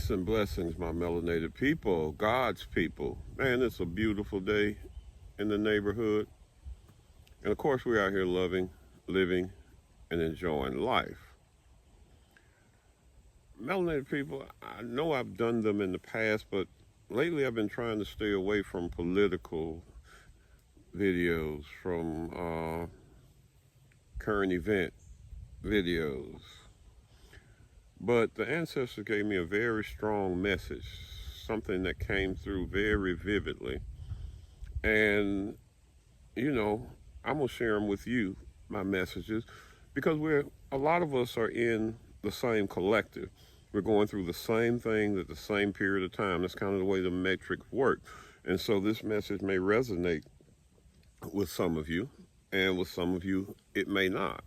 Peace and blessings, my melanated people, God's people. Man, it's a beautiful day in the neighborhood. And of course, we're out here loving, living, and enjoying life. Melanated people, I know I've done them in the past, but lately I've been trying to stay away from political videos, from current event videos. But the ancestors gave me a very strong message, something that came through very vividly. And, I'm going to share them with you, my messages, because a lot of us are in the same collective. We're going through the same thing at the same period of time. That's kind of the way the metrics work. And so this message may resonate with some of you, and with some of you, it may not.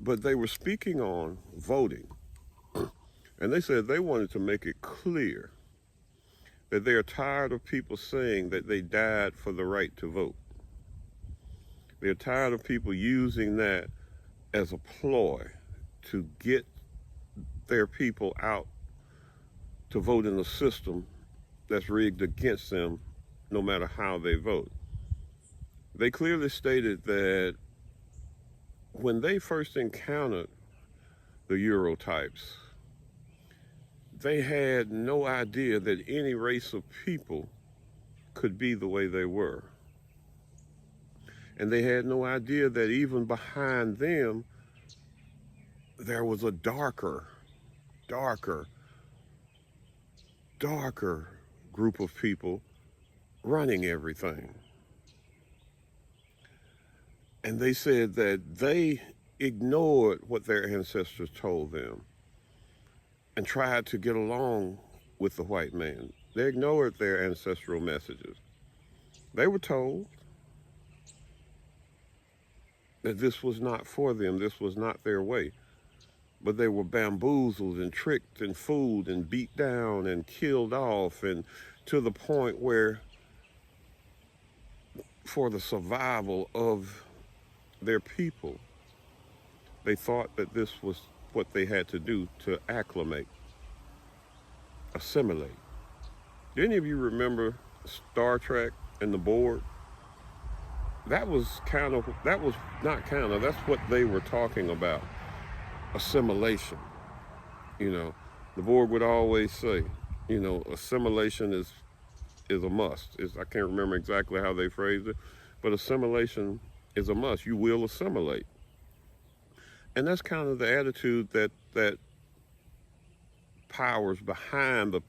But they were speaking on voting. And they said they wanted to make it clear that they're tired of people saying that they died for the right to vote. They're tired of people using that as a ploy to get their people out to vote in a system that's rigged against them no matter how they vote. They clearly stated that when they first encountered the Eurotypes, they had no idea that any race of people could be the way they were. And they had no idea that even behind them, there was a darker group of people running everything. And they said that they ignored what their ancestors told them and tried to get along with the white man. They ignored their ancestral messages. They were told that this was not for them, this was not their way. But they were bamboozled and tricked and fooled and beat down and killed off, and to the point where for the survival of their people, they thought that this was what they had to do to acclimate, assimilate. Do any of you remember Star Trek and the Borg? That's what they were talking about, assimilation. The Borg would always say, assimilation is a must. I can't remember exactly how they phrased it, but assimilation is a must. You will assimilate. And that's kind of the attitude that powers behind the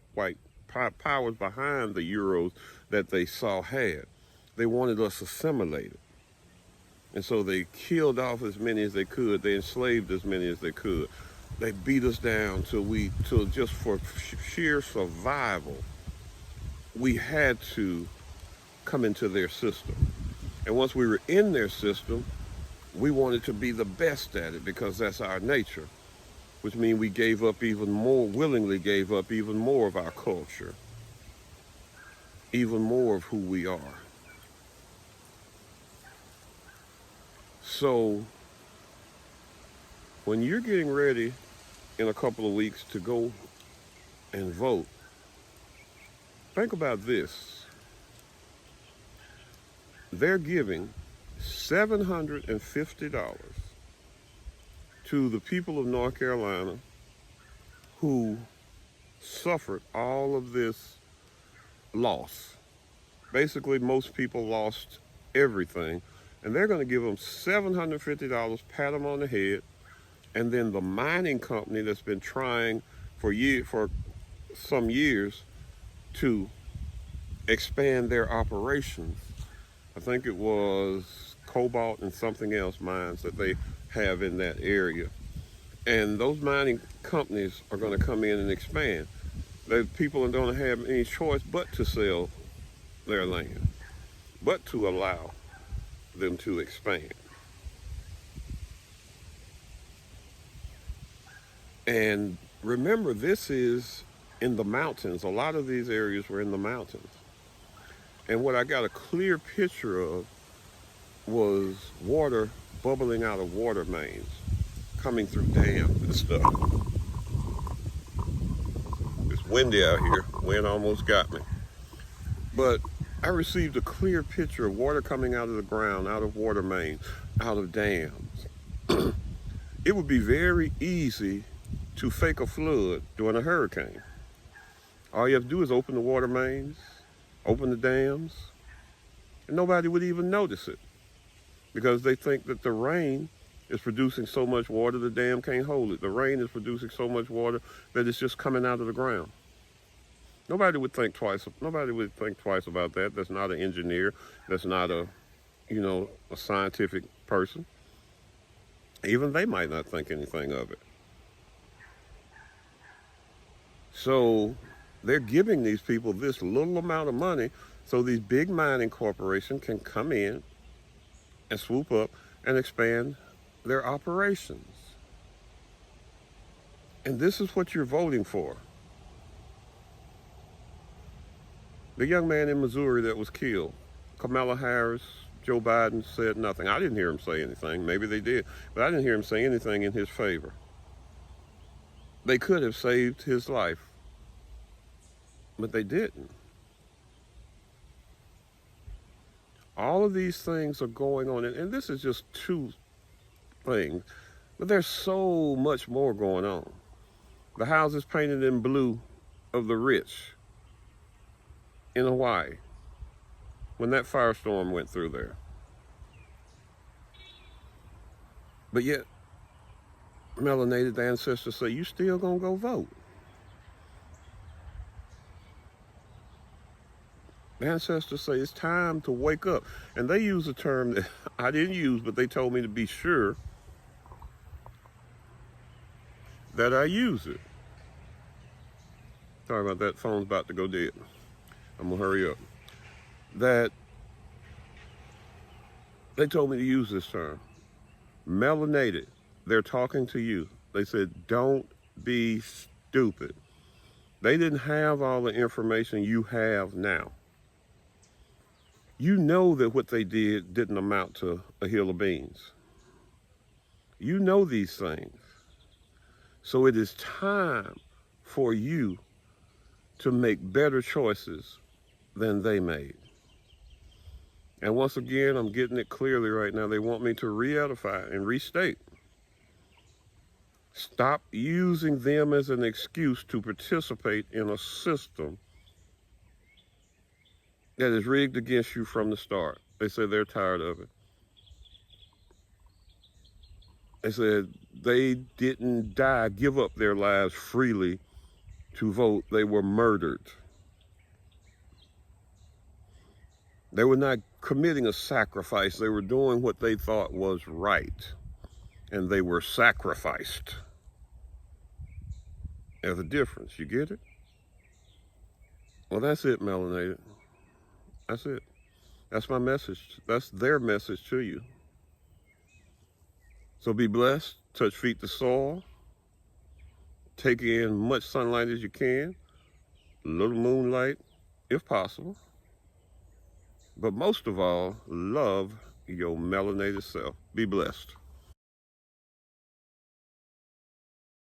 Euros that they saw had. They wanted us assimilated. And so they killed off as many as they could. They enslaved as many as they could. They beat us down till just for sheer survival, we had to come into their system. And once we were in their system, we wanted to be the best at it because that's our nature, which means we willingly gave up even more of our culture, even more of who we are. So when you're getting ready in a couple of weeks to go and vote, think about this. They're giving $750 to the people of North Carolina who suffered all of this loss. Basically, most people lost everything, and they're going to give them $750, pat them on the head, and then the mining company that's been trying for some years to expand their operations. I think it was cobalt and something else mines that they have in that area. And those mining companies are going to come in and expand. The people don't have any choice but to sell their land, but to allow them to expand. And remember, this is in the mountains. A lot of these areas were in the mountains. And what I got a clear picture of was water bubbling out of water mains, coming through dams and stuff. This windy out here. Wind almost got me. But I received a clear picture of water coming out of the ground, out of water mains, out of dams. It would be very easy to fake a flood during a hurricane. All you have to do is open the water mains, open the dams, and nobody would even notice it because they think that the rain is producing so much water the dam can't hold it. The rain is producing so much water that it's just coming out of the ground. Nobody would think twice about that. That's not an engineer. That's not a scientific person. Even they might not think anything of it. So they're giving these people this little amount of money so these big mining corporations can come in and swoop up and expand their operations. And this is what you're voting for. The young man in Missouri that was killed, Kamala Harris, Joe Biden said nothing. I didn't hear him say anything. Maybe they did, but I didn't hear him say anything in his favor. They could have saved his life, but they didn't. All of these things are going on, and this is just two things, but there's so much more going on. The houses painted in blue of the rich in Hawaii when that firestorm went through there. But yet, melanated ancestors say, you still gonna go vote. The ancestors say it's time to wake up. And they use a term that I didn't use, but they told me to be sure that I use it. Sorry about that, phone's about to go dead. I'm gonna hurry up. That they told me to use this term. Melanated, they're talking to you. They said, don't be stupid. They didn't have all the information you have now. You know that what they did didn't amount to a hill of beans. You know these things. So it is time for you to make better choices than they made. And once again, I'm getting it clearly right now. They want me to re-edify and restate. Stop using them as an excuse to participate in a system that is rigged against you from the start. They said they're tired of it. They said they didn't give up their lives freely to vote. They were murdered. They were not committing a sacrifice. They were doing what they thought was right. And they were sacrificed. There's a difference. You get it? Well, that's it, Melanated. That's it. That's my message. That's their message to you. So be blessed. Touch feet to soil. Take in much sunlight as you can. A little moonlight, if possible. But most of all, love your melanated self. Be blessed.